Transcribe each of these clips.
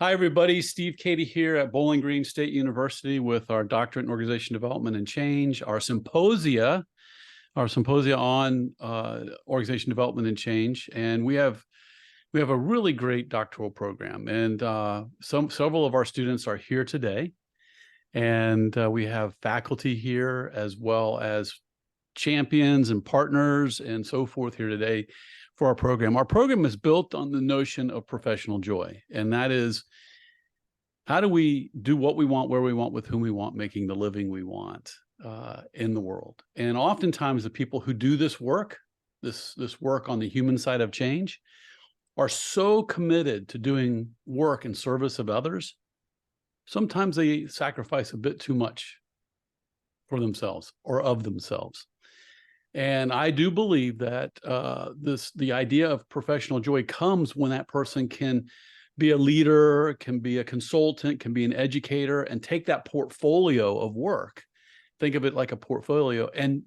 Hi, everybody. Steve Cady here at Bowling Green State University with our doctorate in organization development and change, our symposia on organization development and change. And we have a really great doctoral program. And several of our students are here today. And we have faculty here as well as champions and partners and so forth here today for our program. Our program is built on the notion of professional joy, and that is, how do we do what we want, where we want, with whom we want, making the living we want in the world? And oftentimes the people who do this work, this work on the human side of change, are so committed to doing work in service of others, sometimes they sacrifice a bit too much for themselves or of themselves. And I do believe that the idea of professional joy comes when that person can be a leader, can be a consultant, can be an educator, and take that portfolio of work, think of it like a portfolio, and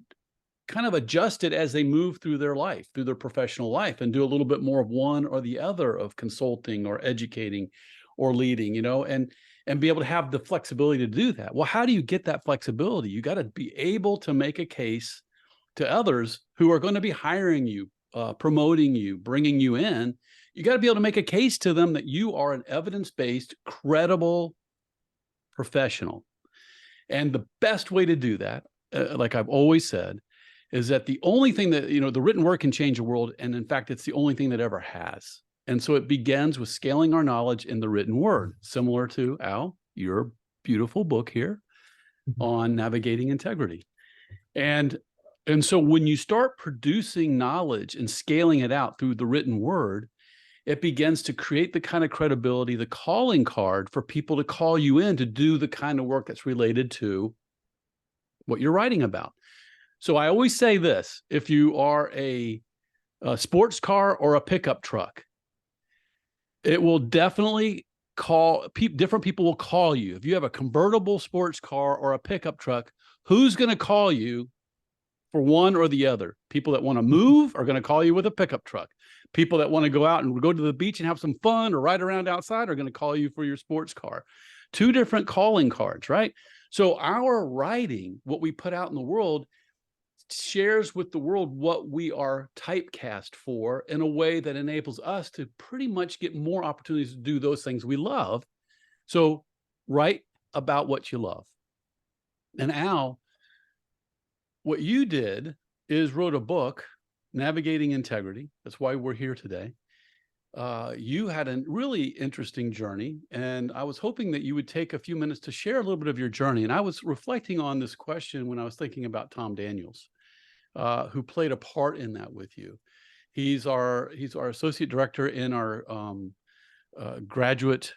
kind of adjust it as they move through their life, through their professional life, and do a little bit more of one or the other of consulting or educating or leading, and be able to have the flexibility to do that. Well, how do you get that flexibility? You got to be able to make a case to others who are going to be hiring you, promoting you, bringing you in. You got to be able to make a case to them that you are an evidence-based, credible professional. And the best way to do that, like I've always said, is that the only thing that, the written word can change the world. And in fact, it's the only thing that ever has. And so it begins with scaling our knowledge in the written word, similar to, Al, your beautiful book here on navigating integrity. And so when you start producing knowledge and scaling it out through the written word, it begins to create the kind of credibility, the calling card for people to call you in to do the kind of work that's related to what you're writing about. So I always say this: if you are a sports car or a pickup truck, it will definitely different people will call you. If you have a convertible sports car or a pickup truck, who's going to call you for one or the other? People that want to move are going to call you with a pickup truck. People that want to go out and go to the beach and have some fun or ride around outside are going to call you for your sports car. Two different calling cards, right? So our writing, what we put out in the world, shares with the world what we are typecast for in a way that enables us to pretty much get more opportunities to do those things we love. So write about what you love. And Al, what you did is wrote a book, Navigating Integrity. That's why we're here today. You had a really interesting journey, and I was hoping that you would take a few minutes to share a little bit of your journey. And I was reflecting on this question when I was thinking about Tom Daniels, who played a part in that with you. He's our associate director in our graduate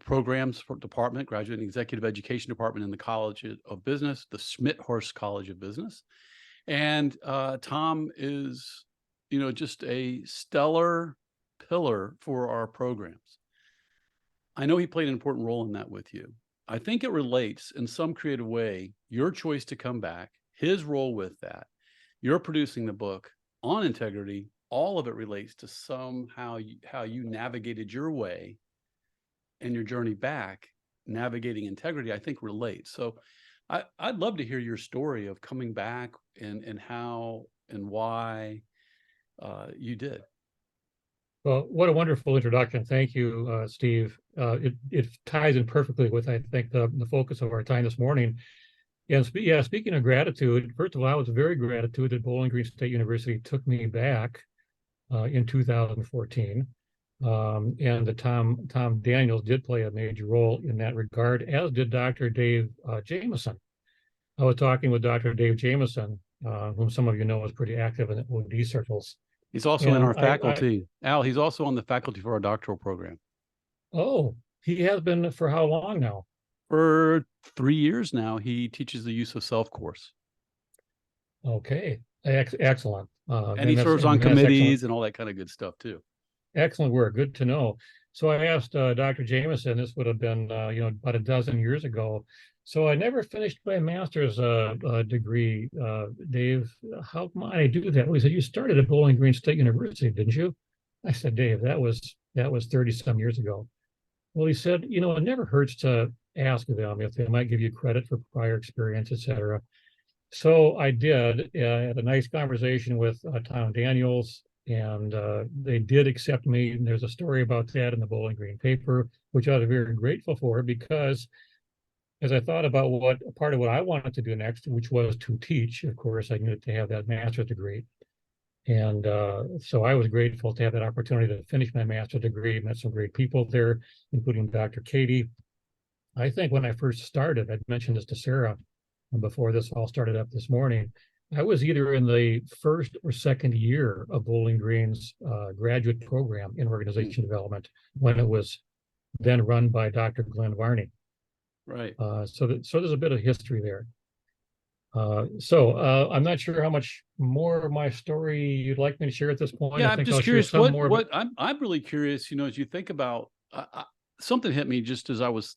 programs department, graduate and executive education department in the College of Business, the Schmidt-Horst College of Business. And Tom is, just a stellar pillar for our programs. I know he played an important role in that with you. I think it relates in some creative way, your choice to come back, his role with that. You're producing the book on integrity. All of it relates to somehow how you navigated your way and your journey back. Navigating integrity, I think, relates. So I'd love to hear your story of coming back and how and why you did. Well, what a wonderful introduction. Thank you, Steve. It ties in perfectly with, I think, the focus of our time this morning. And speaking of gratitude, first of all, I was very gratitude that Bowling Green State University took me back in 2014. And the Tom Daniels did play a major role in that regard, as did Dr. Dave Jameson. I was talking with Dr. Dave Jameson, whom some of you know is pretty active in the OD circles. He's also in our faculty. Al, he's also on the faculty for our doctoral program. Oh, he has been for how long now? For 3 years now. He teaches the use of self course. Okay, excellent. And he serves on committees and all that kind of good stuff too. Excellent work. Good to know. So I asked Dr. Jameson, this would have been, about a dozen years ago. So I never finished my master's degree. Dave, how might I do that? Well, he said, you started at Bowling Green State University, didn't you? I said, Dave, that was 30 some years ago. Well, he said, it never hurts to ask them if they might give you credit for prior experience, et cetera. So I did. Had a nice conversation with Tom Daniels, and they did accept me. And there's a story about that in the Bowling Green paper, which I was very grateful for, because as I thought about what part of what I wanted to do next, which was to teach, of course, I needed to have that master's degree. And so I was grateful to have that opportunity to finish my master's degree. Met some great people there, including Dr. Katie. I think when I first started, I'd mentioned this to Sarah before this all started up this morning. I was either in the first or second year of Bowling Green's graduate program in organization development when it was then run by Dr. Glenn Varney. Right. So there's a bit of history there. So I'm not sure how much more of my story you'd like me to share at this point. Yeah, I I'm think just I'll curious. share some more. What I'm really curious. As you think about something hit me just as I was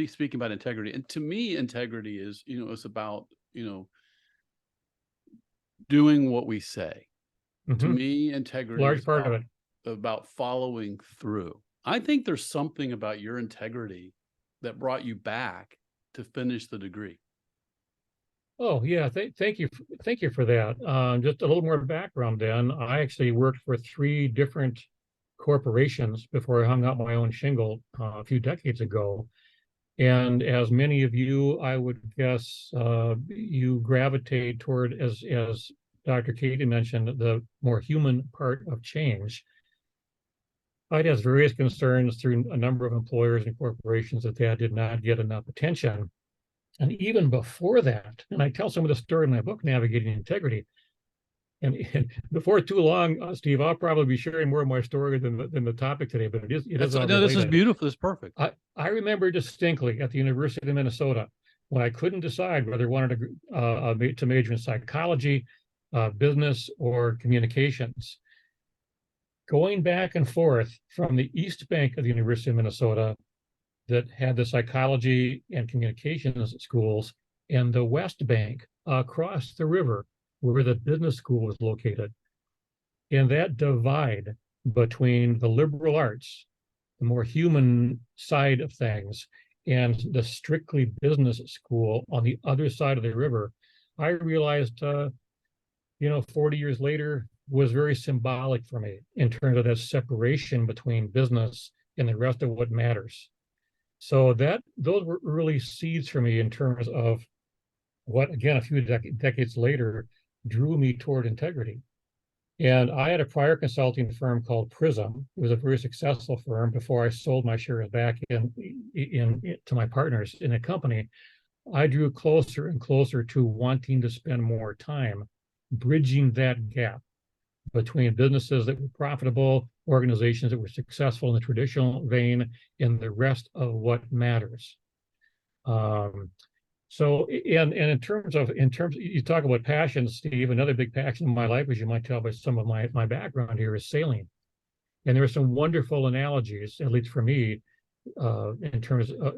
speaking about integrity, and to me, integrity is it's about doing what we say. To me, integrity Large is part of it. about following through. I think there's something about your integrity that brought you back to finish the degree. Oh yeah, thank you for that. Just a little more background. Then I actually worked for 3 different corporations before I hung out my own shingle a few decades ago. And as many of you, I would guess, you gravitate toward, as Dr. Katie mentioned, the more human part of change. I'd had various concerns through a number of employers and corporations that did not get enough attention. And even before that, and I tell some of the story in my book, Navigating Integrity. And before too long, Steve, I'll probably be sharing more of my story than the topic today, but it is all No, this is related. beautiful. This is perfect. I remember distinctly at the University of Minnesota when I couldn't decide whether I wanted to major in psychology, business, or communications. Going back and forth from the East Bank of the University of Minnesota that had the psychology and communications schools, and the West Bank across the river where the business school was located. And that divide between the liberal arts, the more human side of things, and the strictly business school on the other side of the river, I realized, 40 years later, was very symbolic for me in terms of that separation between business and the rest of what matters. So those were early seeds for me in terms of what, again, a few decades later, drew me toward integrity. And I had a prior consulting firm called Prism. It was a very successful firm before I sold my shares back in to my partners in a company. I drew closer and closer to wanting to spend more time bridging that gap between businesses that were profitable, organizations that were successful in the traditional vein, and the rest of what matters. So, and in terms you talk about passion, Steve, another big passion in my life, as you might tell by some of my background here, is sailing. And there are some wonderful analogies, at least for me, in terms of,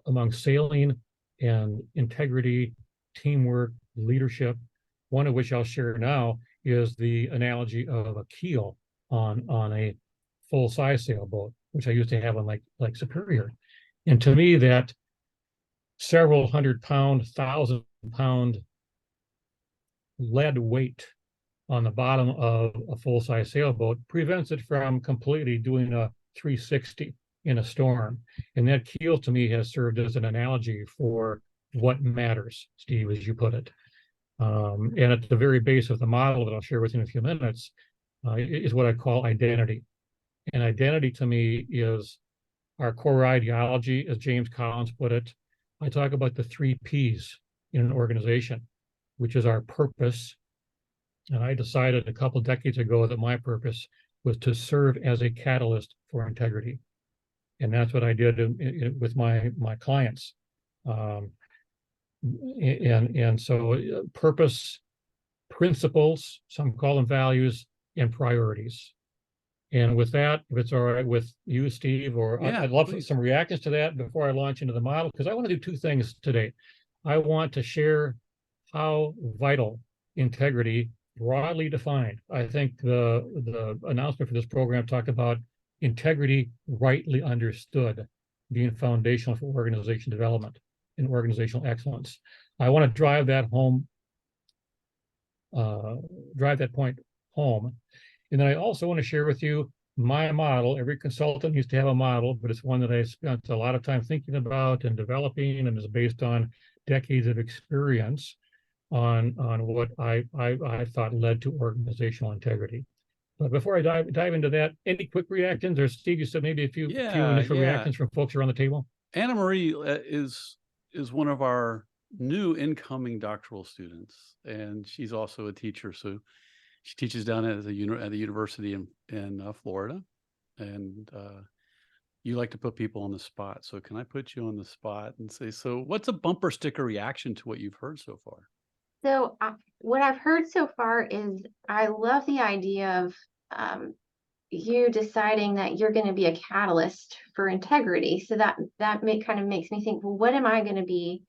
among sailing and integrity, teamwork, leadership. One of which I'll share now is the analogy of a keel on a full-size sailboat, which I used to have on Lake Superior. And to me, that several 100-pound, 1,000-pound lead weight on the bottom of a full-size sailboat prevents it from completely doing a 360 in a storm. And that keel to me has served as an analogy for what matters, Steve, as you put it. And at the very base of the model that I'll share with you in a few minutes is what I call identity. And identity to me is our core ideology, as James Collins put it. I talk about the 3 Ps in an organization, which is our purpose. And I decided a couple of decades ago that my purpose was to serve as a catalyst for integrity. And that's what I did with my clients. And so purpose, principles, some call them values, and priorities. And with that, if it's all right with you, Steve, or yeah, I'd love some reactions to that before I launch into the model, because I want to do 2 things today. I want to share how vital integrity, broadly defined. I think the announcement for this program talked about integrity rightly understood being foundational for organization development and organizational excellence. I want to drive that home, drive that point home. And then I also want to share with you my model. Every consultant needs to have a model, but it's one that I spent a lot of time thinking about and developing, and is based on decades of experience on what I thought led to organizational integrity. But before I dive into that, any quick reactions? Or Steve, you said maybe a few initial reactions from folks around the table. Anna Marie is one of our new incoming doctoral students, and she's also a teacher. So she teaches down at the university in Florida, and you like to put people on the spot. So can I put you on the spot and say, so what's a bumper sticker reaction to what you've heard so far? So what I've heard so far is I love the idea of you deciding that you're going to be a catalyst for integrity. So that kind of makes me think, well, what am I going to be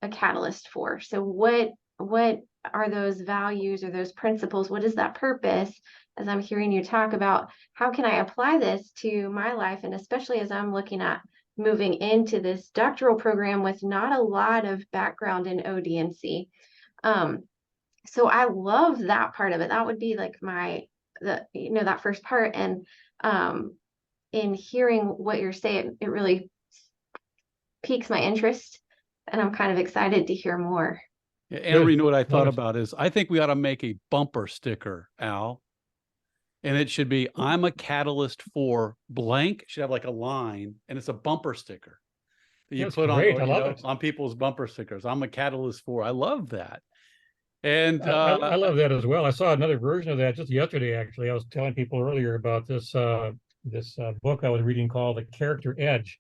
a catalyst for? So what are those values or those principles? What is that purpose? As I'm hearing you talk about, how can I apply this to my life? And especially as I'm looking at moving into this doctoral program with not a lot of background in OD&C. So I love that part of it. That would be like that first part. And in hearing what you're saying, it really piques my interest, and I'm kind of excited to hear more. Yeah, Anna, you know what I thought about is I think we ought to make a bumper sticker, Al. And it should be, I'm a catalyst for blank. It should have like a line, and it's a bumper sticker that you put on people's bumper stickers. I'm a catalyst for. I love that. And I love that as well. I saw another version of that just yesterday. Actually, I was telling people earlier about this book I was reading called The Character Edge.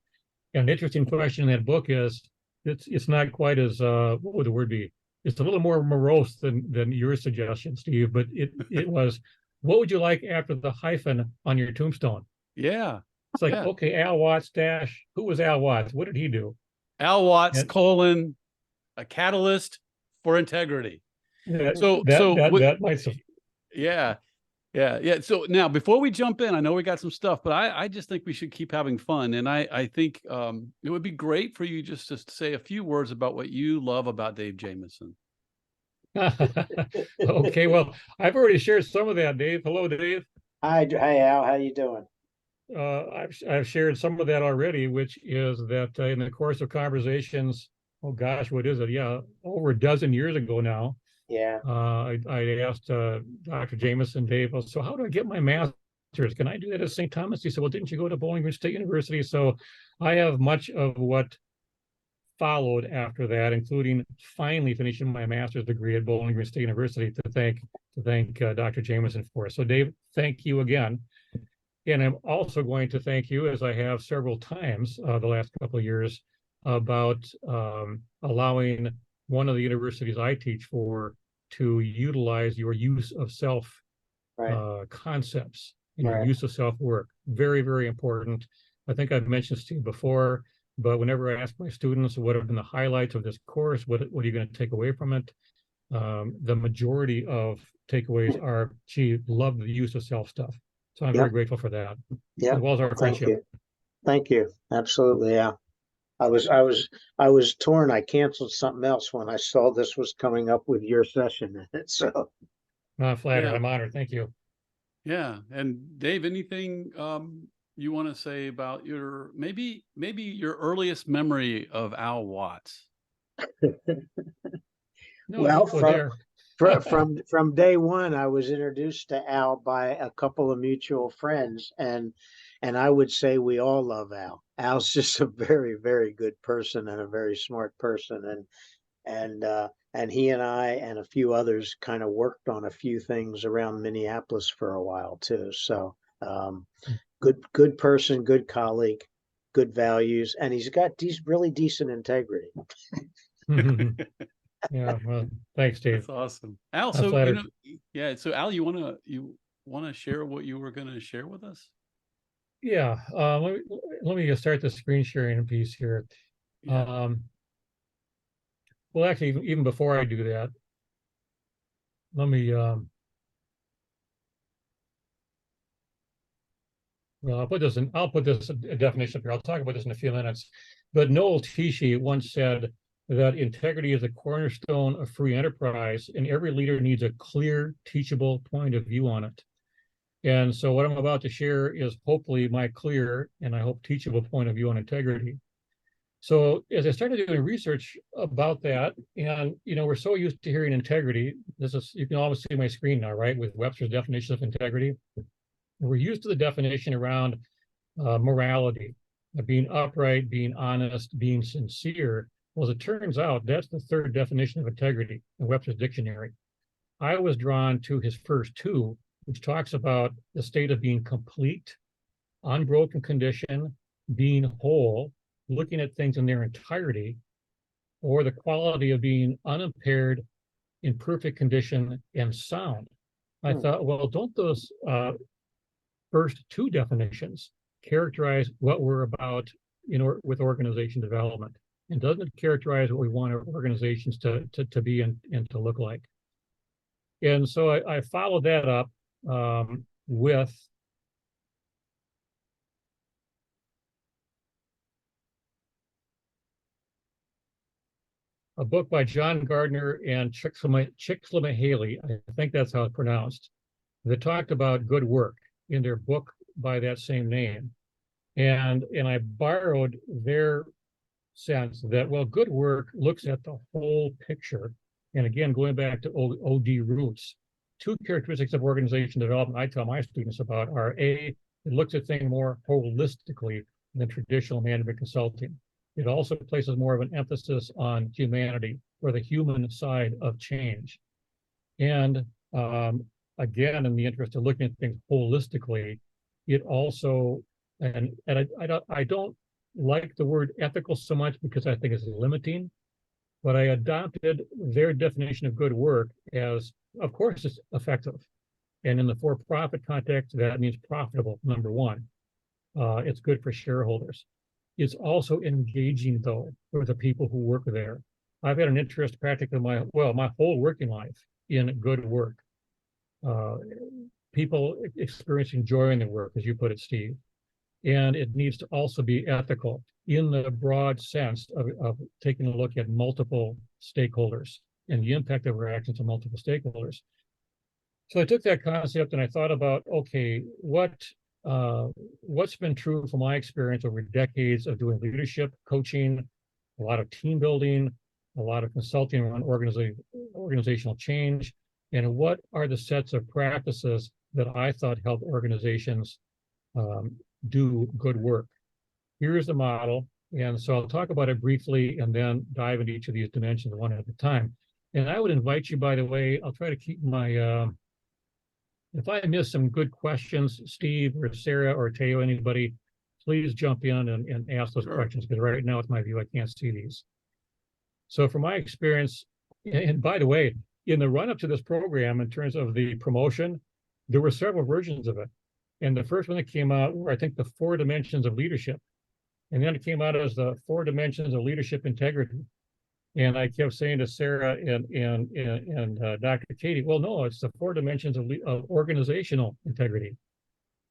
And an interesting question in that book is, it's not quite as what would the word be? It's a little more morose than your suggestion, Steve. But it was, what would you like after the hyphen on your tombstone? Yeah. It's like, okay, Al Watts dash. Who was Al Watts? What did he do? Al Watts, colon, a catalyst for integrity. Yeah, that might. Yeah. So now, before we jump in, I know we got some stuff, but I just think we should keep having fun. And I think it would be great for you just to say a few words about what you love about Dave Jamieson. Okay, well, I've already shared some of that, Dave. Hello, Dave. Hi, Al. How you doing? I've shared some of that already, which is that in the course of conversations, oh gosh, what is it? Yeah, over a dozen years ago now. Yeah. I asked Dr. Jamieson, Dave, so how do I get my master's? Can I do that at St. Thomas? He said, well, didn't you go to Bowling Green State University? So I have much of what followed after that, including finally finishing my master's degree at Bowling Green State University, to thank Dr. Jamieson for. So Dave, thank you again. And I'm also going to thank you, as I have several times the last couple of years, about allowing one of the universities I teach for to utilize your use of self concepts, your use of self work. Very, very important. I think I've mentioned this to you before, but whenever I ask my students what have been the highlights of this course, what are you going to take away from it? The majority of takeaways are, gee, love the use of self stuff. So I'm very grateful for that. Yeah. As well as our friendship. Thank you. Absolutely. Yeah. I was torn. I canceled something else when I saw this was coming up with your session. So I'm flattered. I'm honored. Thank you. Yeah. And Dave, anything you want to say about your maybe your earliest memory of Al Watts? Well, from day one, I was introduced to Al by a couple of mutual friends, and I would say we all love Al. Al's just a very, very good person and a very smart person, and he and I and a few others kind of worked on a few things around Minneapolis for a while too. So good person, good colleague, good values, and he's got really decent integrity. Yeah, well, thanks, Dave. That's awesome, Al. So so Al, you want to share what you were going to share with us? Yeah, let me start the screen sharing piece here. Yeah. Well, actually, even before I do that, let Well, I'll put this definition up here. I'll talk about this in a few minutes. But Noel Tichy once said that integrity is the cornerstone of free enterprise, and every leader needs a clear, teachable point of view on it. And so what I'm about to share is hopefully my clear and I hope teachable point of view on integrity. So as I started doing research about that, and we're so used to hearing integrity. You can always see my screen now, right? With Webster's definition of integrity. We're used to the definition around morality, being upright, being honest, being sincere. Well, as it turns out, that's the third definition of integrity in Webster's dictionary. I was drawn to his first two, which talks about the state of being complete, unbroken condition, being whole, looking at things in their entirety, or the quality of being unimpaired, in perfect condition, and sound. I thought, well, don't those first two definitions characterize what we're about with organization development? And doesn't it characterize what we want our organizations to be and to look like? And so I followed that up with a book by John Gardner and Csikszentmihalyi, I think that's how it's pronounced, that talked about good work in their book by that same name. And I borrowed their sense that, well, good work looks at the whole picture. And again, going back to OD roots, two characteristics of organization development I tell my students about are A, it looks at things more holistically than traditional management consulting. It also places more of an emphasis on humanity, or the human side of change. And again, in the interest of looking at things holistically, it also, and I don't like the word ethical so much because I think it's limiting, but I adopted their definition of good work as, of course, it's effective. And in the for-profit context, that means profitable, number one. It's good for shareholders. It's also engaging, though, for the people who work there. I've had an interest practically my whole working life in good work. People experiencing joy in their work, as you put it, Steve. And it needs to also be ethical in the broad sense of taking a look at multiple stakeholders and the impact of our actions on multiple stakeholders. So I took that concept and I thought about, okay, what's been true from my experience over decades of doing leadership, coaching, a lot of team building, a lot of consulting around organizational change, and what are the sets of practices that I thought help organizations do good work. Here's the model. And so I'll talk about it briefly and then dive into each of these dimensions one at a time. And I would invite you, by the way, I'll try to keep my, if I miss some good questions, Steve or Sarah or Teo, anybody, please jump in and ask those questions, because right now, with my view, I can't see these. So from my experience, and by the way, in the run-up to this program, in terms of the promotion, there were several versions of it. And the first one that came out were, I think, the 4 dimensions of leadership. And then it came out as the 4 dimensions of leadership integrity. And I kept saying to Sarah and Dr. Katie, well, no, it's the 4 dimensions of organizational integrity.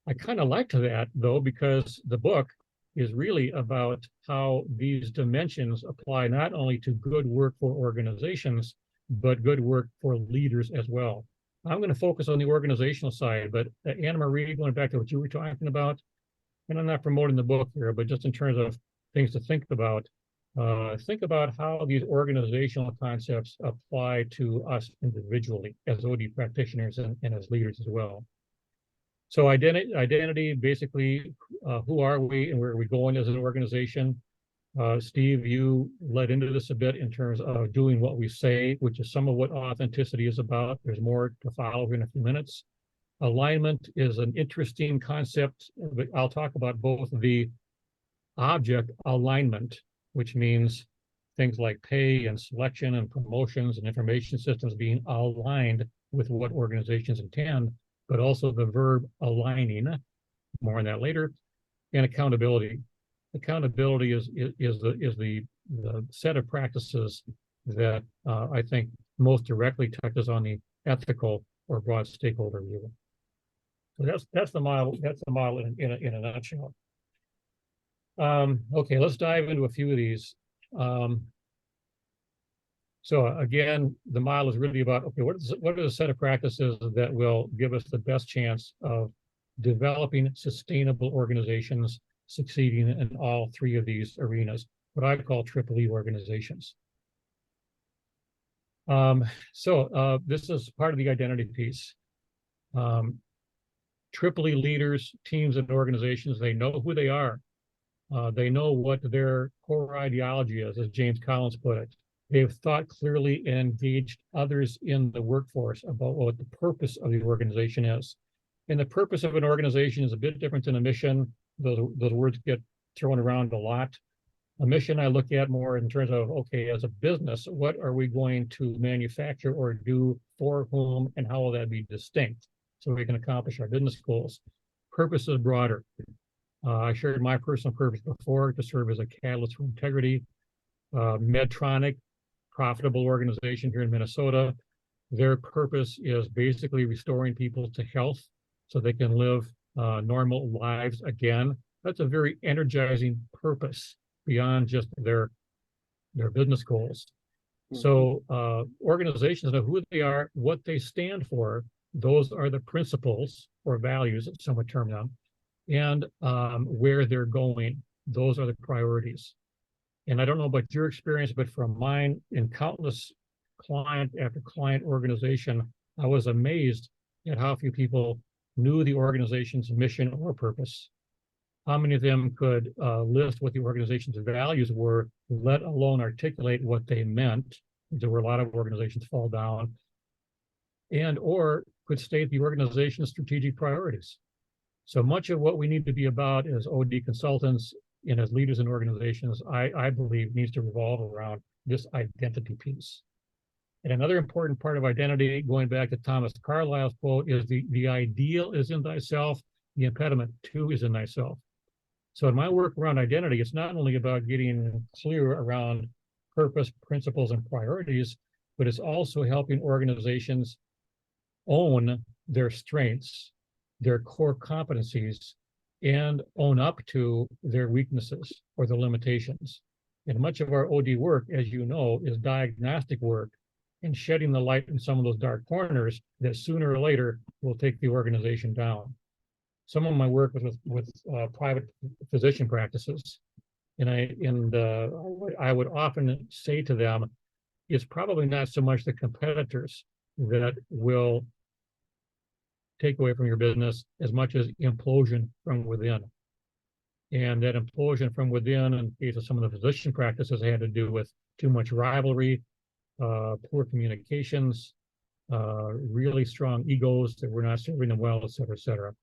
I kind of liked that, though, because the book is really about how these dimensions apply not only to good work for organizations, but good work for leaders as well. I'm going to focus on the organizational side, but Anna Marie, going back to what you were talking about, and I'm not promoting the book here, but just in terms of things to think about how these organizational concepts apply to us individually as OD practitioners and as leaders as well. So identity, basically, who are we and where are we going as an organization? Steve, you led into this a bit in terms of doing what we say, which is some of what authenticity is about. There's more to follow in a few minutes. Alignment is an interesting concept, but I'll talk about both the object alignment, which means things like pay and selection and promotions and information systems being aligned with what organizations intend, but also the verb aligning, more on that later, and accountability. Accountability is the set of practices that I think most directly touches on the ethical or broad stakeholder view. So that's the model. That's the model in a nutshell. Okay, let's dive into a few of these. So again, the model is really about, okay, what are the set of practices that will give us the best chance of developing sustainable organizations succeeding in all three of these arenas, what I call triple E organizations. This is part of the identity piece. Triple E leaders, teams, and organizations, they know who they are. They know what their core ideology is, as James Collins put it. They've thought clearly and engaged others in the workforce about what the purpose of the organization is. And the purpose of an organization is a bit different than a mission. Those words get thrown around a lot. A mission I look at more in terms of, okay, as a business, what are we going to manufacture or do for whom, and how will that be distinct so we can accomplish our business goals? Purpose is broader. I shared my personal purpose before, to serve as a catalyst for integrity. Medtronic, profitable organization here in Minnesota. Their purpose is basically restoring people to health so they can live normal lives again. That's a very energizing purpose beyond just their business goals. Mm-hmm. So organizations know who they are, what they stand for. Those are the principles or values, that some would term them, and where they're going. Those are the priorities. And I don't know about your experience, but from mine, in countless client after client organization, I was amazed at how few people knew the organization's mission or purpose. How many of them could list what the organization's values were, let alone articulate what they meant. There were a lot of organizations fall down, and or could state the organization's strategic priorities. So much of what we need to be about as OD consultants and as leaders in organizations, I believe, needs to revolve around this identity piece. And another important part of identity, going back to Thomas Carlyle's quote, is the ideal is in thyself, the impediment too is in thyself. So in my work around identity, it's not only about getting clear around purpose, principles, and priorities, but it's also helping organizations own their strengths, their core competencies, and own up to their weaknesses or the limitations. And much of our OD work, as you know, is diagnostic work and shedding the light in some of those dark corners that sooner or later will take the organization down. Some of my work was with private physician practices, and I would often say to them, it's probably not so much the competitors that will take away from your business as much as implosion from within. And that implosion from within, in the case of some of the physician practices, had to do with too much rivalry, poor communications, really strong egos that were not serving them well, et cetera, et cetera.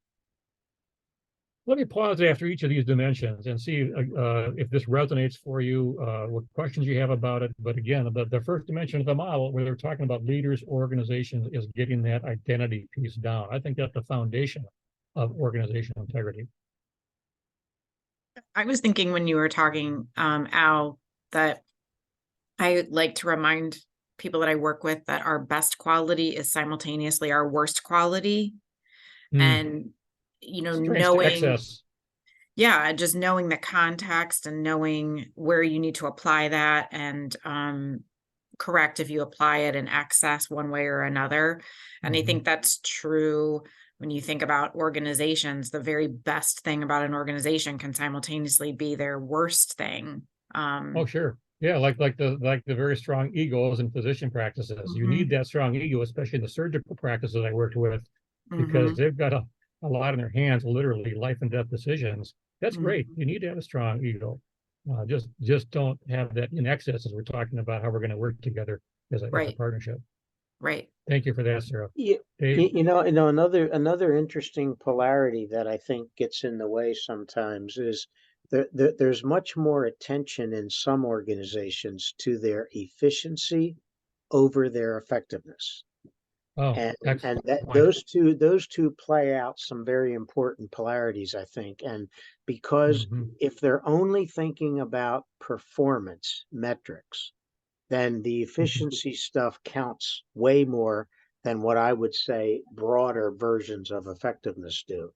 Let me pause after each of these dimensions and see if this resonates for you, what questions you have about it. But again, the first dimension of the model, where they're talking about leaders, organizations, is getting that identity piece down. I think that's the foundation of organizational integrity. I was thinking when you were talking, Al, that I like to remind people that I work with that our best quality is simultaneously our worst quality. And knowing, just knowing the context and knowing where you need to apply that and correct if you apply it in excess one way or another. And I think that's true when you think about organizations. The very best thing about an organization can simultaneously be their worst thing. Oh, sure. Yeah, like the very strong egos in physician practices. You need that strong ego, especially in the surgical practices I worked with, because they've got a lot in their hands, literally life and death decisions. That's great. You need to have a strong ego. Just don't have that in excess as we're talking about how we're going to work together as a partnership. Right. Thank you for that, Sarah. Yeah, another interesting polarity that I think gets in the way sometimes is there's much more attention in some organizations to their efficiency over their effectiveness. And those two play out some very important polarities, I think. And because if they're only thinking about performance metrics, then the efficiency stuff counts way more than what I would say broader versions of effectiveness do.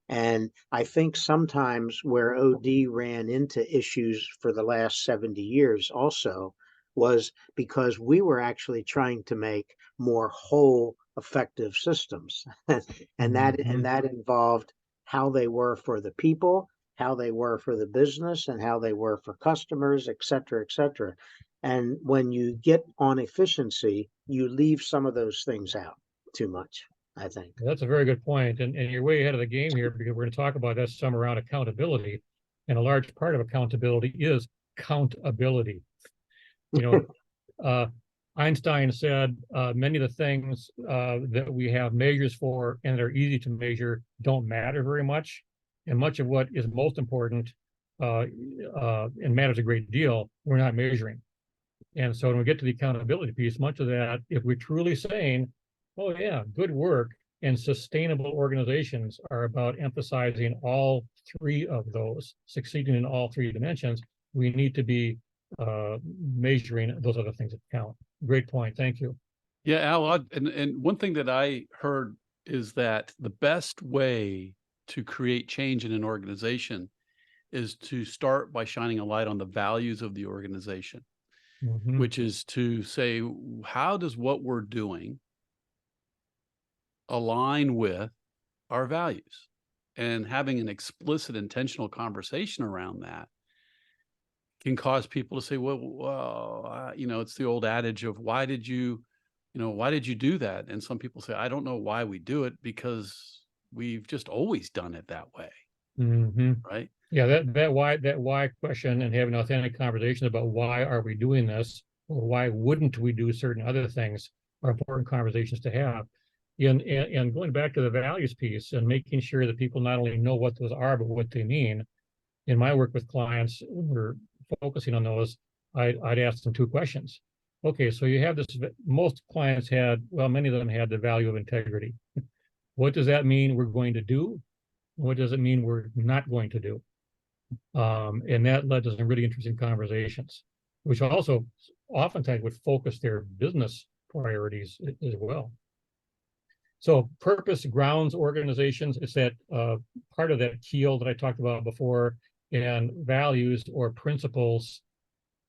And I think sometimes where OD ran into issues for the last 70 years also was because we were actually trying to make more whole effective systems. and that involved how they were for the people, how they were for the business, and how they were for customers, et cetera, et cetera. And when you get on efficiency, you leave some of those things out too much, I think. That's a very good point. And you're way ahead of the game here, because we're going to talk about that some around accountability. And a large part of accountability is countability. You know, Einstein said many of the things that we have measures for and that are easy to measure don't matter very much. And much of what is most important and matters a great deal, we're not measuring. And so when we get to the accountability piece, much of that, if we're truly saying, oh yeah, good work and sustainable organizations are about emphasizing all three of those, succeeding in all three dimensions, we need to be measuring those other things that count. Great point. Thank you. Yeah, Al, and one thing that I heard is that the best way to create change in an organization is to start by shining a light on the values of the organization, which is to say, how does what we're doing align with our values? And having an explicit, intentional conversation around that can cause people to say, well, it's the old adage of why did you do that? And some people say, I don't know why we do it, because we've just always done it that way. Right? Yeah, that why question, and having authentic conversations about why are we doing this, or why wouldn't we do certain other things, are important conversations to have. And going back to the values piece and making sure that people not only know what those are, but what they mean. In my work with clients, when we're focusing on those, I'd ask them two questions. Okay, so you have this, most clients many of them had the value of integrity. What does that mean we're going to do? What does it mean we're not going to do? And that led to some really interesting conversations, which also oftentimes would focus their business priorities as well. So purpose grounds organizations. It's that part of that keel that I talked about before, and values or principles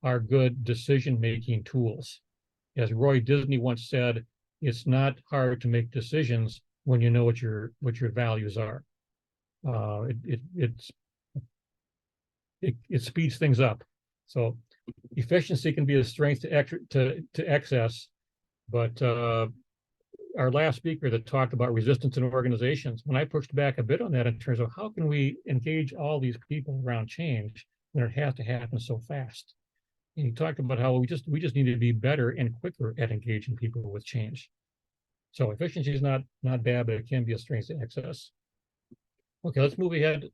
are good decision-making tools. As Roy Disney once said, it's not hard to make decisions when you know what your values are. It speeds things up. So efficiency can be a strength to excess, but our last speaker that talked about resistance in organizations, when I pushed back a bit on that in terms of how can we engage all these people around change when it has to happen so fast. And he talked about how we just need to be better and quicker at engaging people with change. So efficiency is not bad, but it can be a strength to excess. Okay, let's move ahead.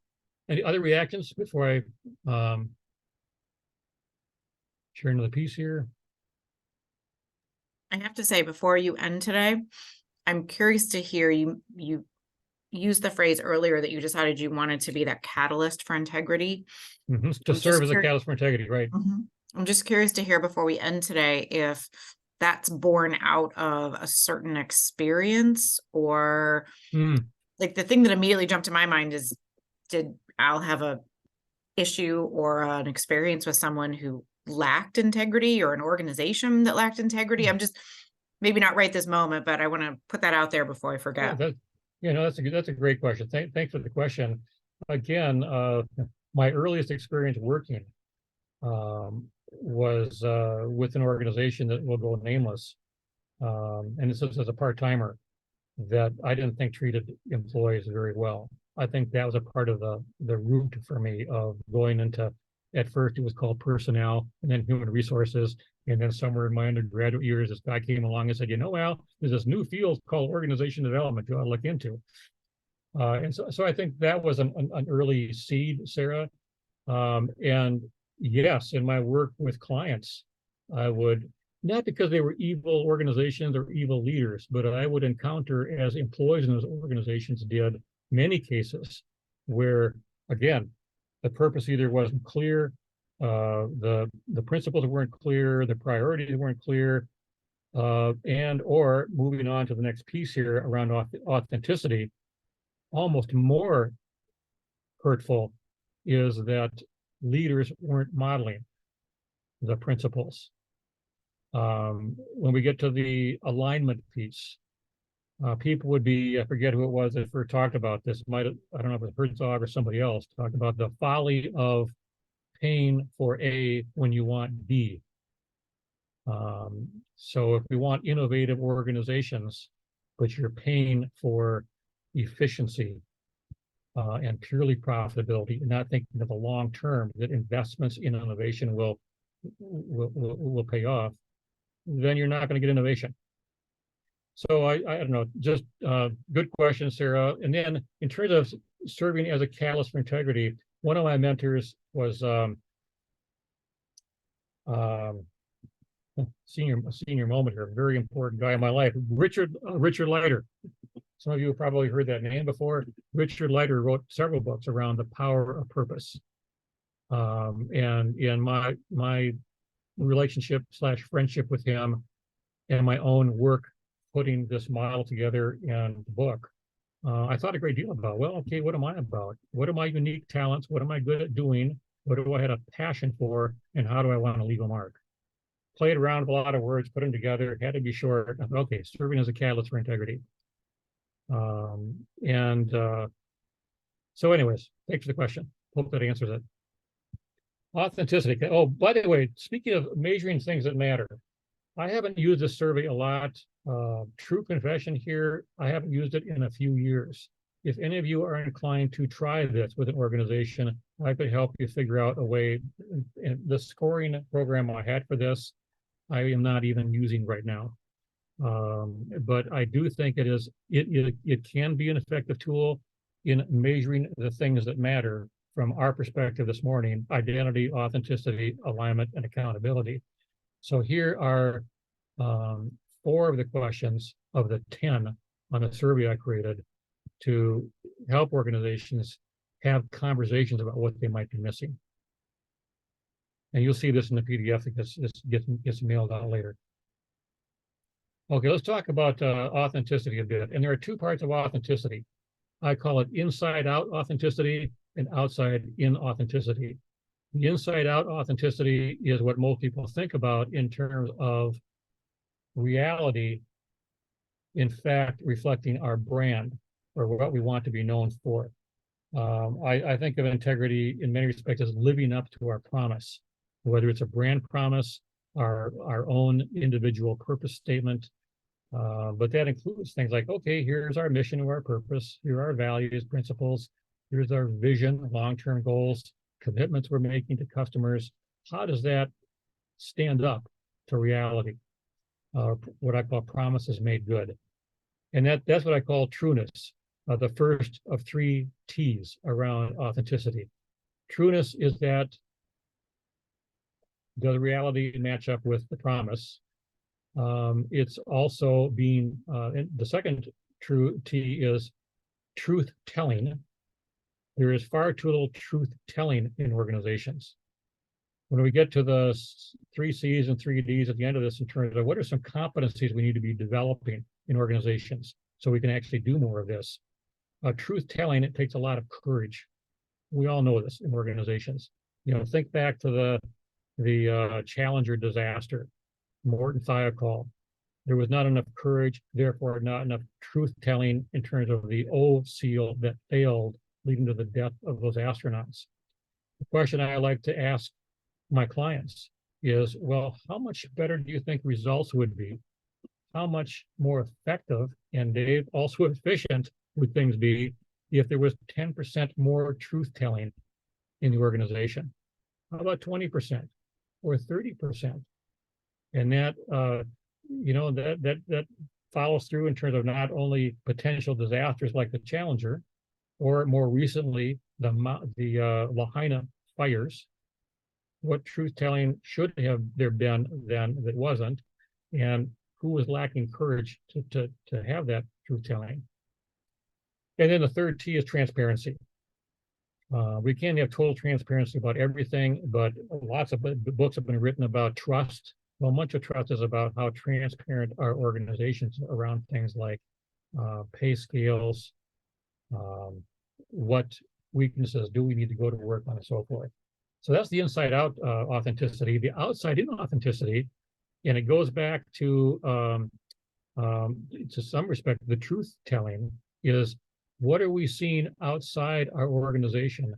Any other reactions before I share another piece here? I have to say, before you end today, I'm curious to hear you used the phrase earlier that you decided you wanted to be that catalyst for integrity. To serve as a catalyst for integrity, right? I'm just curious to hear before we end today if that's born out of a certain experience, or like the thing that immediately jumped to my mind is, did Al have a issue or an experience with someone who lacked integrity, or an organization that lacked integrity? I'm just, maybe not right this moment, but I want to put that out there before I forget. That's a great question. Thanks for the question. Again, my earliest experience working was with an organization that will go nameless, and this was as a part-timer, that I didn't think treated employees very well. I think that was a part of the root for me of going into, at first it was called personnel, and then human resources, and then somewhere in my undergraduate years, this guy came along and said, Al, there's this new field called organization development you ought to look into. And so I think that was an early seed, Sarah. And yes, in my work with clients, I would, not because they were evil organizations or evil leaders, but I would encounter, as employees in those organizations did, many cases where, again, the purpose either wasn't clear, the principles weren't clear, the priorities weren't clear, and or moving on to the next piece here around authenticity, almost more hurtful is that leaders weren't modeling the principles. When we get to the alignment piece, people would be, I forget who it was that first talked about this, I don't know if it was Herzog or somebody else, talked about the folly of paying for A when you want B. So if we want innovative organizations, but you're paying for efficiency and purely profitability, and not thinking of the long term that investments in innovation will pay off, then you're not going to get innovation. So I don't know, just good question, Sarah. And then in terms of serving as a catalyst for integrity, one of my mentors was senior moment here, very important guy in my life, Richard Leiter. Some of you have probably heard that name before. Richard Leiter wrote several books around the power of purpose. And in my relationship / friendship with him and my own work putting this model together in the book, I thought a great deal about, well, okay, what am I about? What are my unique talents? What am I good at doing? What do I have a passion for? And how do I want to leave a mark? Played around with a lot of words, put them together, had to be short. I thought, okay, serving as a catalyst for integrity. So anyways, thanks for the question. Hope that answers it. Authenticity. Oh, by the way, speaking of measuring things that matter, I haven't used this survey a lot. True confession here, I haven't used it in a few years. If any of you are inclined to try this with an organization, I could help you figure out a way. And the scoring program I had for this, I am not even using right now. But I do think it can be an effective tool in measuring the things that matter from our perspective this morning: identity, authenticity, alignment, and accountability. So here are 4 of the questions of the 10 on the survey I created to help organizations have conversations about what they might be missing. And you'll see this in the PDF that gets mailed out later. Okay, let's talk about authenticity a bit. And there are 2 parts of authenticity. I call it inside out authenticity and outside in authenticity. The inside out authenticity is what most people think about in terms of reality, in fact, reflecting our brand or what we want to be known for. I think of integrity in many respects as living up to our promise, whether it's a brand promise, our own individual purpose statement. But that includes things like, okay, here's our mission or our purpose, here are our values, principles, here's our vision, long-term goals, commitments we're making to customers. How does that stand up to reality? What I call promises made good. And that's what I call trueness, the first of 3 T's around authenticity. Trueness is that does reality match up with the promise? It's also being, the second true T is truth telling. There is far too little truth telling in organizations. When we get to the 3 C's and 3 D's at the end of this, in terms of what are some competencies we need to be developing in organizations so we can actually do more of this. Truth telling, it takes a lot of courage. We all know this in organizations. You know, think back to the Challenger disaster, Morton Thiokol. There was not enough courage, therefore not enough truth telling in terms of the O seal that failed, leading to the death of those astronauts. The question I like to ask my clients is, well, how much better do you think results would be? How much more effective and Dave, also efficient would things be if there was 10% more truth telling in the organization? How about 20% or 30%? And that, that follows through in terms of not only potential disasters like the Challenger, or more recently, the Lahaina fires. What truth telling should have there been then that wasn't, and who was lacking courage to have that truth telling? And then the third T is transparency. We can't have total transparency about everything, but lots of books have been written about trust, Well, much of trust is about how transparent our organizations are around things like pay scales, what weaknesses do we need to go to work on, and so forth. So that's the inside out authenticity. The outside in authenticity, and it goes back to some respect, the truth telling is, what are we seeing outside our organization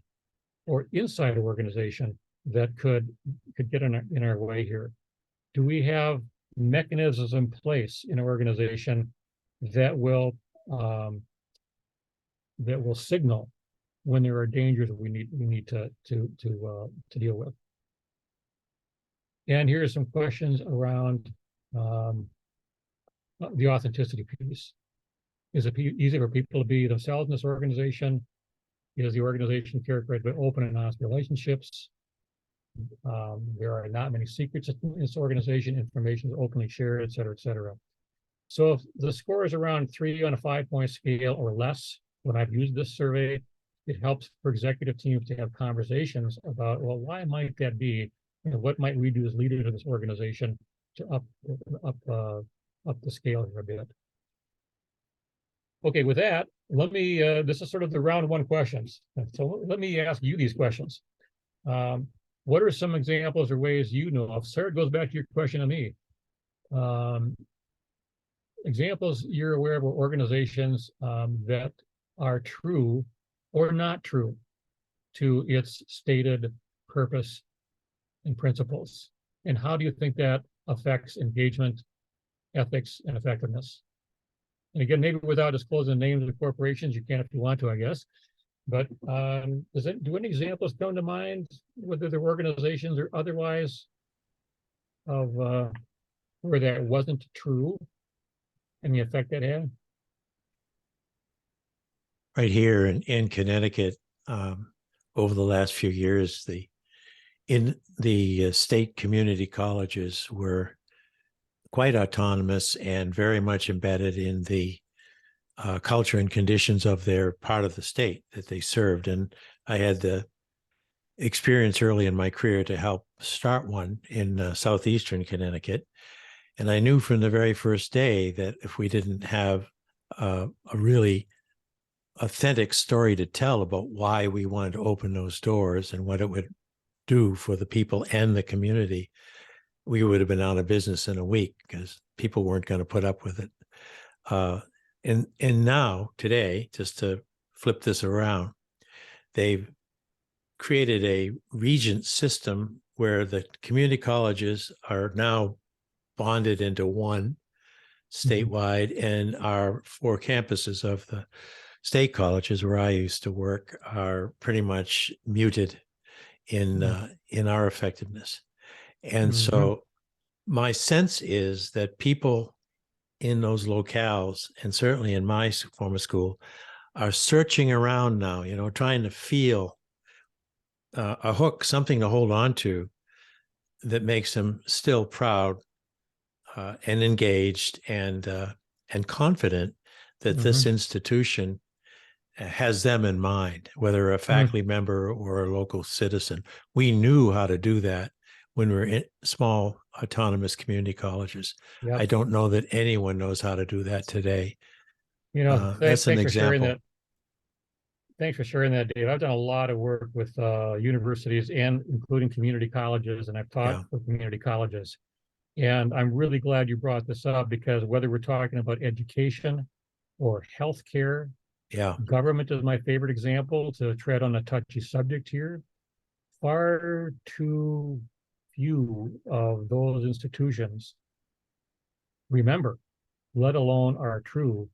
or inside our organization that could get in our way here? Do we have mechanisms in place in our organization that will signal when there are dangers we need to deal with? And here are some questions around the authenticity piece. Is it easy for people to be themselves in this organization? Is the organization characterized by open and honest relationships? There are not many secrets in this organization. Information is openly shared, et cetera, et cetera. So if the score is around 3 on a 5-point scale or less, when I've used this survey, it helps for executive teams to have conversations about, well, why might that be? And what might we do as leaders of this organization to up the scale here a bit? Okay, with that, let me, this is sort of the round one questions. So let me ask you these questions. What are some examples or ways you know of? Sarah, it goes back to your question to me. Examples you're aware of organizations that are true or not true to its stated purpose and principles. And how do you think that affects engagement, ethics, and effectiveness? And again, maybe without disclosing the names of the corporations, you can if you want to, I guess. But do any examples come to mind, whether they're organizations or otherwise, of where that wasn't true and the effect that had? Right here in Connecticut, over the last few years, the state community colleges were quite autonomous and very much embedded in the culture and conditions of their part of the state that they served. And I had the experience early in my career to help start one in southeastern Connecticut. And I knew from the very first day that if we didn't have a really authentic story to tell about why we wanted to open those doors and what it would do for the people and the community, we would have been out of business in a week because people weren't going to put up with it. And now, today, just to flip this around, they've created a regent system where the community colleges are now bonded into one statewide, and our 4 campuses of the state colleges where I used to work are pretty much muted in our effectiveness. And so my sense is that people in those locales, and certainly in my former school, are searching around now, trying to feel a hook, something to hold on to that makes them still proud and engaged and confident that this institution has them in mind, whether a faculty member or a local citizen. We knew how to do that when we were in small autonomous community colleges. Yep. I don't know that anyone knows how to do that today. That's an example. Thanks for sharing that, Dave. I've done a lot of work with universities and including community colleges, and I've taught for community colleges. And I'm really glad you brought this up, because whether we're talking about education or healthcare, government is my favorite example to tread on a touchy subject here. Far too few of those institutions remember, let alone are true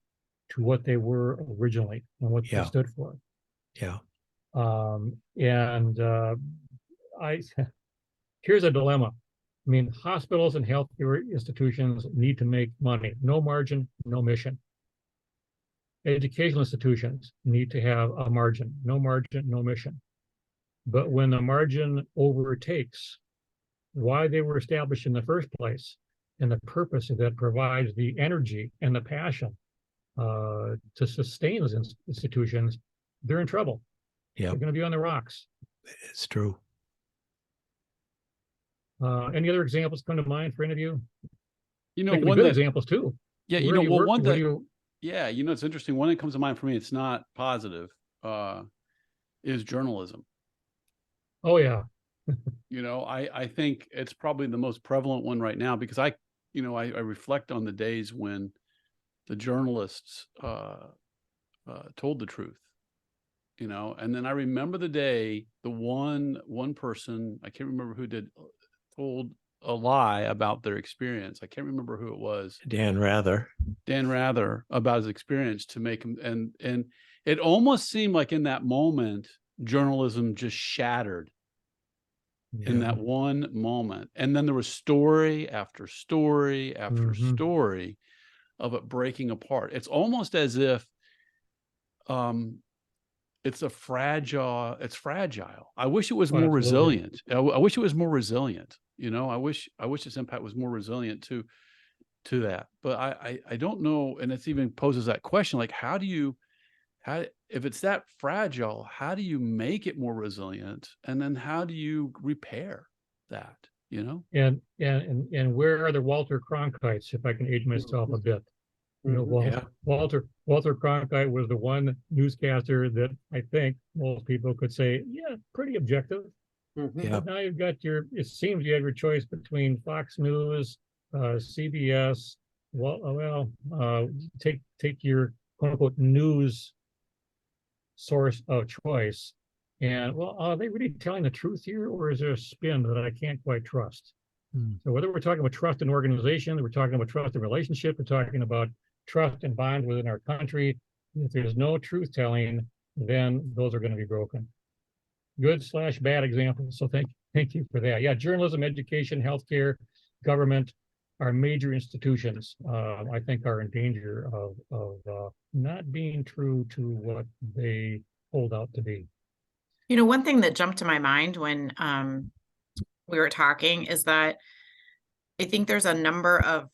to what they were originally and what they stood for. Here's a dilemma. I mean, hospitals and healthcare institutions need to make money. No margin, no mission. Educational institutions need to have a margin. No margin, no mission. But when the margin overtakes why they were established in the first place and the purpose that provides the energy and the passion to sustain those institutions, they're in trouble. They're going to be on the rocks. It's true. Any other examples come to mind for any of you? You know, They could be one good that, examples too. yeah, you Where know, do you well, work? one Where that, do you? yeah, you know, it's interesting. One that comes to mind for me, it's not positive, is journalism. Oh yeah. You know, I think it's probably the most prevalent one right now because I reflect on the days when the journalists told the truth, you know, and then I remember the day the one person, I can't remember who did, told a lie about their experience. I can't remember who it was. Dan Rather. Dan Rather, about his experience to make him, and it almost seemed like in that moment journalism just shattered in that one moment. And then there was story after story after story of it breaking apart. It's almost as if it's fragile. I wish it was more resilient. I wish it was more resilient. You know, I wish its impact was more resilient to that. But I don't know. And it's even poses that question, like, if it's that fragile, how do you make it more resilient? And then how do you repair that, you know? And where are the Walter Cronkites, if I can age myself a bit? You know, Walter Cronkite was the one newscaster that I think most people could say, yeah, pretty objective. But now you've got it seems you have your choice between Fox News, CBS. Take your quote unquote news source of choice. And are they really telling the truth here, or is there a spin that I can't quite trust? So whether we're talking about trust in organizations, we're talking about trust in relationship, we're talking about trust and bond within our country, if there's no truth telling, then those are going to be broken. Good/bad examples. So thank you for that. Yeah, journalism, education, healthcare, government, our major institutions, I think, are in danger of not being true to what they hold out to be. You know, one thing that jumped to my mind when we were talking is that I think there's a number of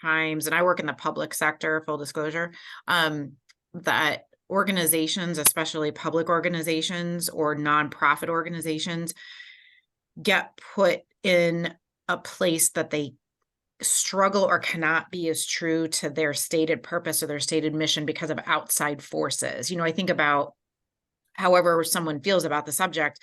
times, and I work in the public sector, full disclosure, that organizations, especially public organizations or nonprofit organizations, get put in a place that they struggle or cannot be as true to their stated purpose or their stated mission because of outside forces. You know, I think about however someone feels about the subject.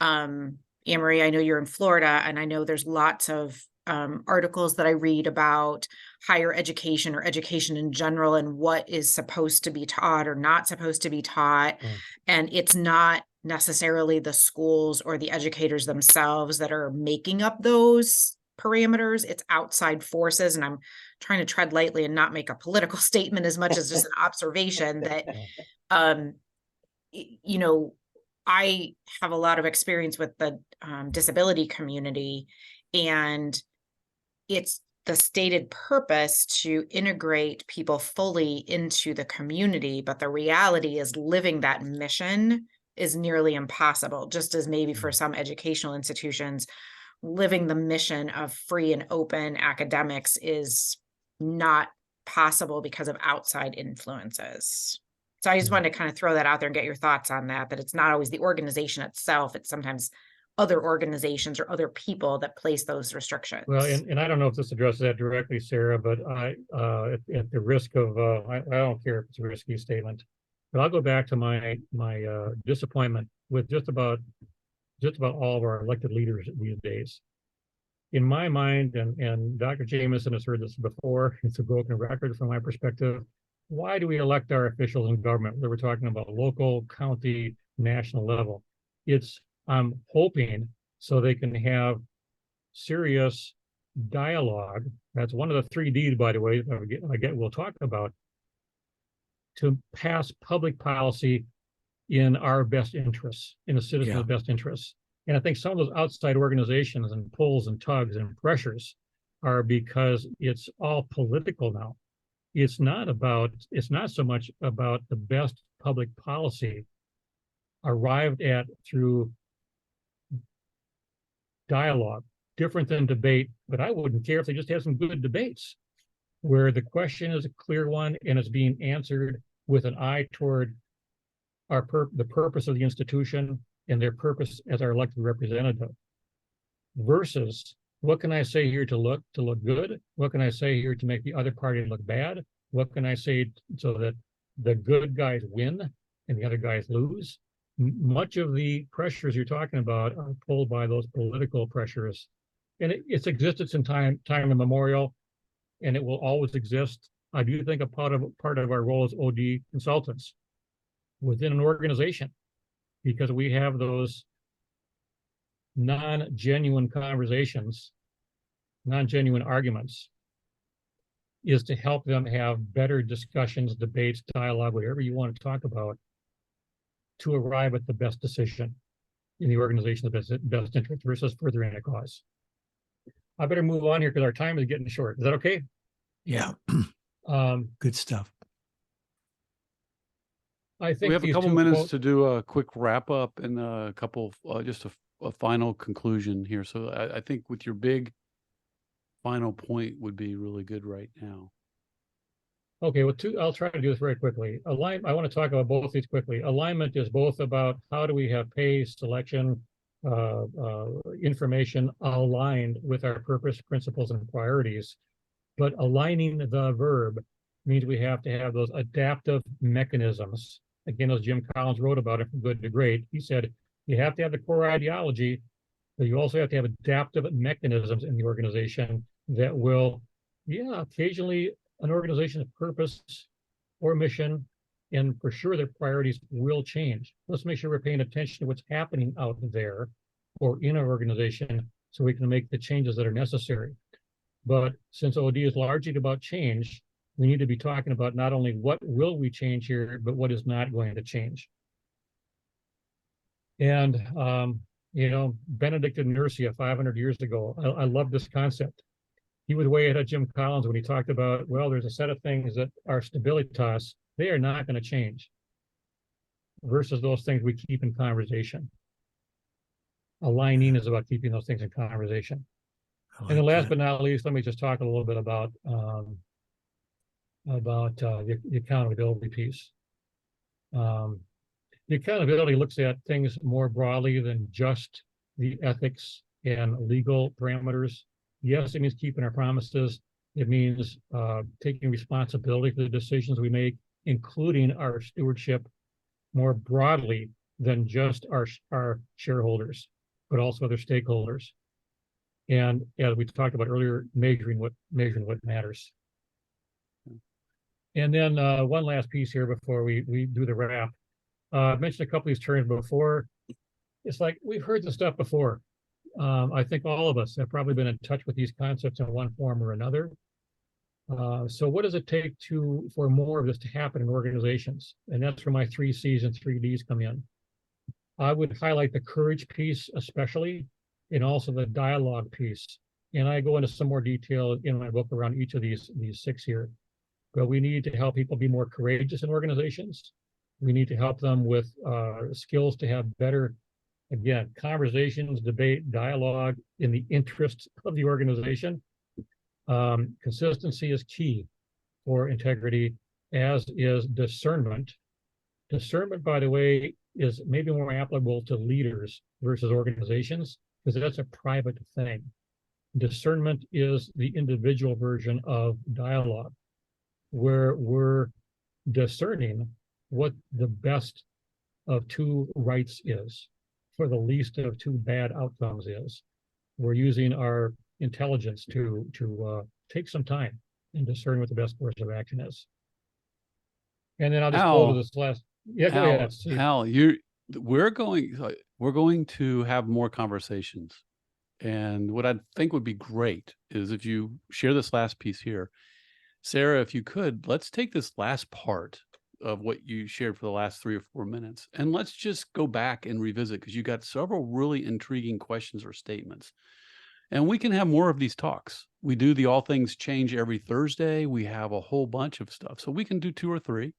Anne-Marie, I know you're in Florida, and I know there's lots of articles that I read about higher education or education in general and what is supposed to be taught or not supposed to be taught. And it's not necessarily the schools or the educators themselves that are making up those parameters. It's outside forces. And I'm trying to tread lightly and not make a political statement as much as just an observation that, you know, I have a lot of experience with the disability community, and it's the stated purpose to integrate people fully into the community. But the reality is living that mission is nearly impossible, just as maybe for some educational institutions, living the mission of free and open academics is not possible because of outside influences. So I just wanted to kind of throw that out there and get your thoughts on that it's not always the organization itself. It's sometimes other organizations or other people that place those restrictions. Well, and I don't know if this addresses that directly, Sarah, but at the risk of, I don't care if it's a risky statement, but I'll go back to my disappointment with just about all of our elected leaders these days. In my mind, and Dr. Jameson has heard this before, it's a broken record from my perspective. Why do we elect our officials in government? Whether we're talking about local, county, national level. I'm hoping so they can have serious dialogue. That's one of the 3 Ds, by the way, we'll talk about, to pass public policy in our best interests, in the citizens' best interests. And I think some of those outside organizations and pulls and tugs and pressures are because it's all political now. It's not so much about the best public policy arrived at through dialogue, different than debate, but I wouldn't care if they just had some good debates where the question is a clear one and it's being answered with an eye toward the purpose of the institution and their purpose as our elected representative. versus what can I say here to look good? What can I say here to make the other party look bad? What can I say so that the good guys win and the other guys lose? Much of the pressures you're talking about are pulled by those political pressures, and its existence in time immemorial, and it will always exist. I do think a part of our role as OD consultants within an organization, because we have those non-genuine conversations, non-genuine arguments, is to help them have better discussions, debates, dialogue, whatever you want to talk about, to arrive at the best decision in the organization's best interest versus furthering a cause. I better move on here because our time is getting short. Is that okay? Yeah. Good stuff. I think We have a these couple two minutes quote- to do a quick wrap up and a couple, just a final conclusion here. So I think with your big final point would be really good right now. Okay, well, I'll try to do this very quickly. I want to talk about both these quickly. Alignment is both about how do we have pay, selection, information aligned with our purpose, principles, and priorities. But aligning the verb means we have to have those adaptive mechanisms. Again, as Jim Collins wrote about it from Good to Great, he said, you have to have the core ideology, but you also have to have adaptive mechanisms in the organization that will, occasionally an organization's purpose or mission, and for sure their priorities will change. Let's make sure we're paying attention to what's happening out there or in our organization so we can make the changes that are necessary. But since OD is largely about change, we need to be talking about not only what will we change here, but what is not going to change. And, Benedict of Nursia 500 years ago, I love this concept. He was way ahead of Jim Collins when he talked about, well, there's a set of things that are stabilitas, they are not going to change versus those things we keep in conversation. Aligning is about keeping those things in conversation. And then last but not least, let me just talk a little bit about the accountability piece. The accountability looks at things more broadly than just the ethics and legal parameters. Yes, it means keeping our promises. It means taking responsibility for the decisions we make, including our stewardship more broadly than just our shareholders, but also other stakeholders. And as we talked about earlier, measuring what matters. And then one last piece here before we do the wrap. I mentioned a couple of these terms before. It's like we've heard this stuff before. I think all of us have probably been in touch with these concepts in one form or another. So what does it take for more of this to happen in organizations? And that's where my 3 C's and 3 D's come in. I would highlight the courage piece especially, and also the dialogue piece. And I go into some more detail in my book around each of these 6 here. But we need to help people be more courageous in organizations. We need to help them with skills to have better, again, conversations, debate, dialogue in the interests of the organization. Consistency is key for integrity, as is discernment. Discernment, by the way, is maybe more applicable to leaders versus organizations, because that's a private thing. Discernment is the individual version of dialogue, where we're discerning what the best of 2 rights is, for the least of 2 bad outcomes is. We're using our intelligence to take some time and discern what the best course of action is. And then I'll just go to this last. Yeah, go ahead. Al, we're going to have more conversations. And what I think would be great is if you share this last piece here. Sarah, if you could, let's take this last part of what you shared for the last 3 or 4 minutes, and let's just go back and revisit, because you got several really intriguing questions or statements. And we can have more of these talks. We do the All Things Change every Thursday. We have a whole bunch of stuff. So we can do 2 or 3.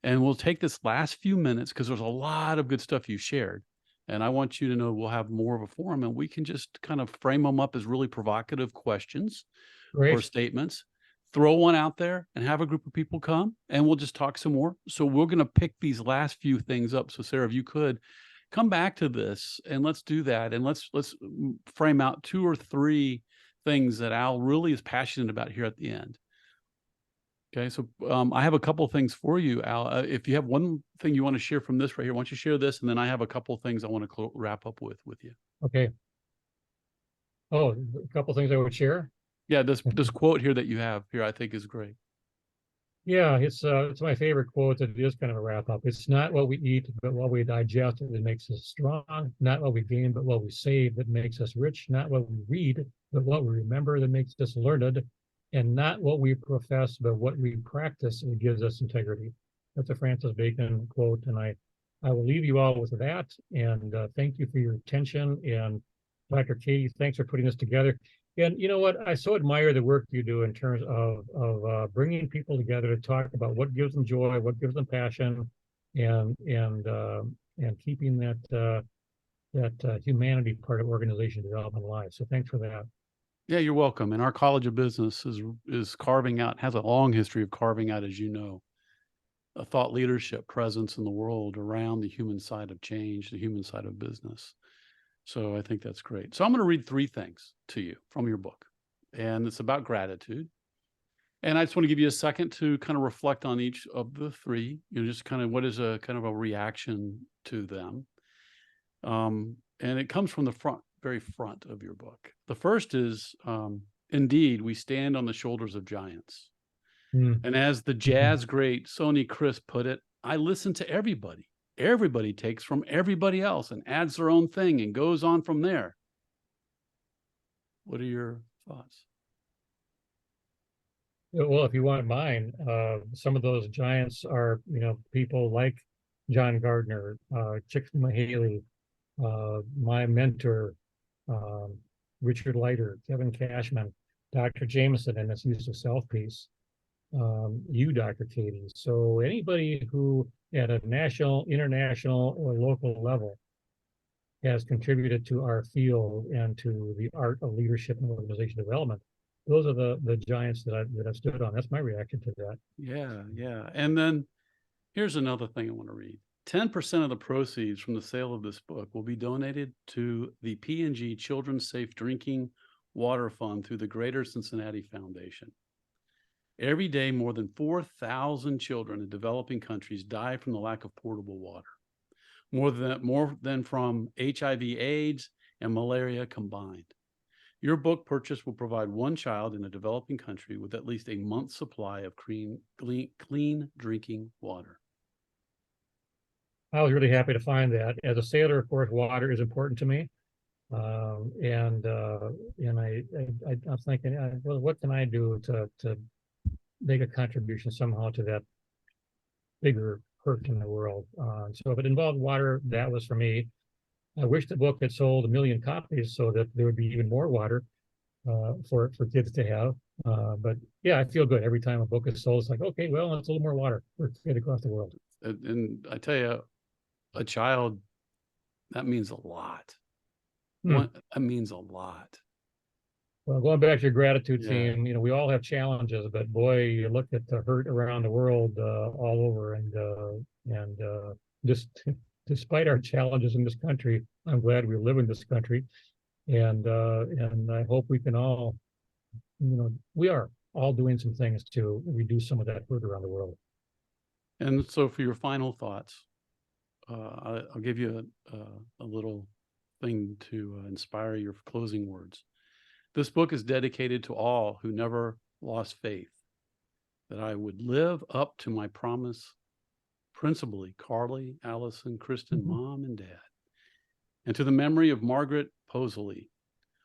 And we'll take this last few minutes, because there's a lot of good stuff you shared. And I want you to know we'll have more of a forum, and we can just kind of frame them up as really provocative questions or statements. Throw one out there and have a group of people come, and we'll just talk some more. So we're going to pick these last few things up. So Sarah, if you could come back to this and let's do that. And let's frame out 2 or 3 things that Al really is passionate about here at the end. Okay, so I have a couple of things for you, Al. If you have one thing you want to share from this right here, why don't you share this, and then I have a couple of things I want to wrap up with you. Okay. Oh, a couple things I would share. Yeah, this quote here that you have here, I think is great. Yeah, it's my favorite quote. It is kind of a wrap up. It's not what we eat, but what we digest that makes us strong. Not what we gain, but what we save that makes us rich. Not what we read, but what we remember that makes us learned. And not what we profess, but what we practice and gives us integrity. That's a Francis Bacon quote, and I will leave you all with that. And thank you for your attention. And Dr. Katie, thanks for putting this together. And you know what? I so admire the work you do in terms of bringing people together to talk about what gives them joy, what gives them passion, and keeping that humanity part of organization development alive. So thanks for that. Yeah, you're welcome. And our College of Business is carving out, has a long history of carving out, as you know, a thought leadership presence in the world around the human side of change, the human side of business. So I think that's great. So I'm going to read 3 things to you from your book, and it's about gratitude. And I just want to give you a second to kind of reflect on each of the 3, just kind of what is a kind of a reaction to them. And it comes from the very front of your book. The first is, indeed, we stand on the shoulders of giants. And as the jazz great Sonny Crisp put it, I listen to everybody. Everybody takes from everybody else and adds their own thing and goes on from there. What are your thoughts? Well, if you want mine, some of those giants are, people like John Gardner, Chick Mahaley, my mentor, Richard Leiter, Kevin Cashman, Dr. Jameson, and this use of self piece, you, Dr. Katie. So anybody who at a national, international, or local level has contributed to our field and to the art of leadership and organization development, those are the giants that I've stood on. That's my reaction to that. Yeah. And then here's another thing I want to read. 10% of the proceeds from the sale of this book will be donated to the P&G Children's Safe Drinking Water Fund through the Greater Cincinnati Foundation. Every day, more than 4,000 children in developing countries die from the lack of potable water, more than from HIV/AIDS and malaria combined. Your book purchase will provide one child in a developing country with at least a month's supply of clean drinking water. I was really happy to find that. As a sailor, of course, water is important to me. And I was thinking, well, what can I do to make a contribution somehow to that bigger hurt in the world? So if it involved water, that was for me. I wish the book had sold 1 million copies so that there would be even more water for kids to have. But yeah, I feel good every time a book is sold. It's like, okay, well, it's a little more water for kids across the world. And I tell you, a child, that means a lot. That means a lot. Well, going back to your gratitude theme, we all have challenges, but boy, you look at the hurt around the world all over, and just despite our challenges in this country, I'm glad we live in this country, and I hope we can all, we are all doing some things to reduce some of that hurt around the world. And so, for your final thoughts, I'll give you a little thing to inspire your closing words. This book is dedicated to all who never lost faith that I would live up to my promise, principally Carly, Allison, Kristen, Mom, and Dad, and to the memory of Margaret Posley,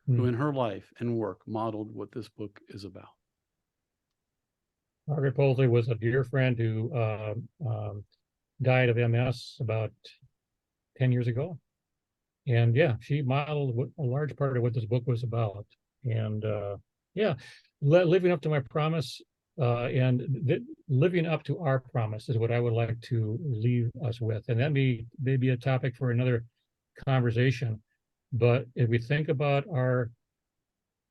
who in her life and work modeled what this book is about. Margaret Posley was a dear friend who died of MS about 10 years ago. And yeah, she modeled a large part of what this book was about. And living up to my promise and living up to our promise is what I would like to leave us with. And that may be a topic for another conversation. But if we think about our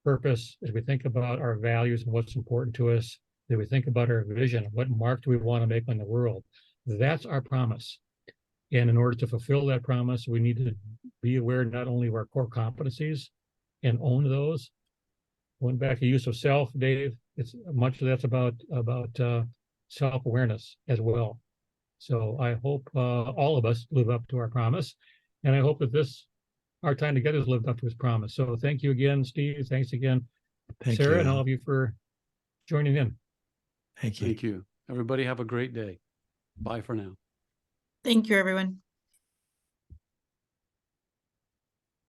purpose, as we think about our values and what's important to us, if we think about our vision, what mark do we want to make on the world, that's our promise. And in order to fulfill that promise, we need to be aware not only of our core competencies and own those. Going back to use of self, Dave, it's much of that's about self-awareness as well. So I hope all of us live up to our promise, and I hope that our time together has lived up to its promise. So thank you again, Steve. Thanks again, Thank Sarah, you, and all Al. of you for joining in. Thank you. Thank you. Everybody have a great day. Bye for now. Thank you, everyone.